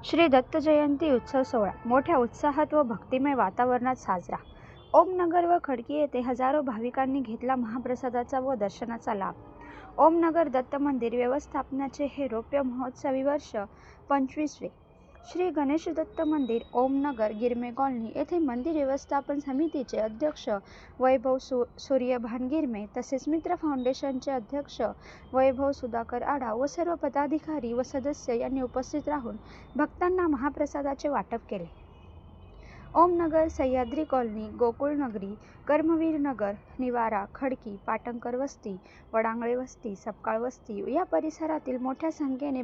श्री दत्त जयंती उत्सव सोहळा मोठ्या उत्साहात व भक्तिमय वातावरणात साजरा। ओमनगर व खडकी येथे हजारो भाविकांनी घेतला महाप्रसादाचा व दर्शनाचा लाभ। ओमनगर दत्त मंदिर व्यवस्थापनाचे हे रौप्य महोत्सवी वर्ष 25वे। श्री गणेश दत्त मंदिर ओमनगर गिरमे कॉलनी येथे मंदिर व्यवस्थापन समितीचे अध्यक्ष वैभव सूर्यभान गिरमे तसेच मित्र फाउंडेशनचे अध्यक्ष वैभव सुधाकर आढाव व सर्व पदाधिकारी व सदस्य यांनी उपस्थित राहून भक्तांना महाप्रसादाचे वाटप केले। ओमनगर, सह्याद्री कॉलनी, गोकुळ नगरी, कर्मवीर नगर, निवारा, खडकी, पाटणकर वस्ती, वडांगळे वस्ती, सपकाळ वस्ती या परिसरातील मोठ्या संख्येने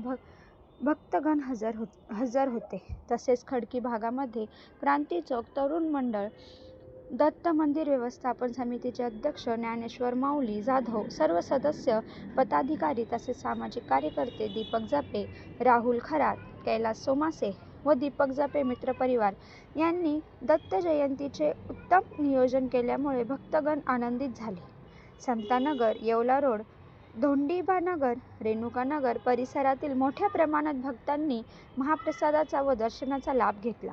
भक्तगण हजर होते। तसेच खडकी भागामध्ये क्रांती चौक तरुण मंडळ, दत्त मंदिर व्यवस्थापन समितीचे अध्यक्ष ज्ञानेश्वर माऊली जाधव, सर्व सदस्य, पदाधिकारी तसेच सामाजिक कार्यकर्ते दीपक जापे, राहुल खरात, कैलास सोमासे व दीपक जापे मित्रपरिवार यांनी दत्त जयंतीचे उत्तम नियोजन केल्यामुळे भक्तगण आनंदित झाले। समतानगर, येवला रोड, धोंडीबानगर, रेणुकानगर परिसरातील मोठ्या प्रमाणात भक्तांनी महाप्रसादाचा व दर्शनाचा लाभ घेतला।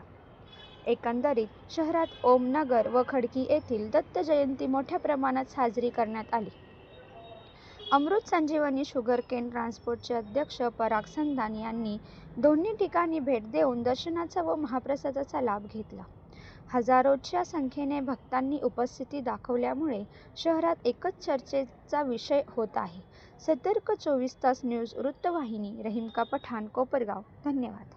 एकंदरीत शहरात ओमनगर व खडकी येथील दत्त जयंती मोठ्या प्रमाणात साजरी करण्यात आली। अमृत संजीवनी शुगरकेन ट्रान्सपोर्टचे अध्यक्ष पराग संधान यांनी दोन्ही ठिकाणी भेट देऊन दर्शनाचा व महाप्रसादाचा लाभ घेतला। हजारोच्या संख्येने भक्तांनी उपस्थिती दाखवल्यामुळे शहरात एकच चर्चेचा विषय होत आहे। सतर्क 24 तास न्यूज वृत्तवाहिनी, रहीम का पठाण, कोपरगाव। धन्यवाद।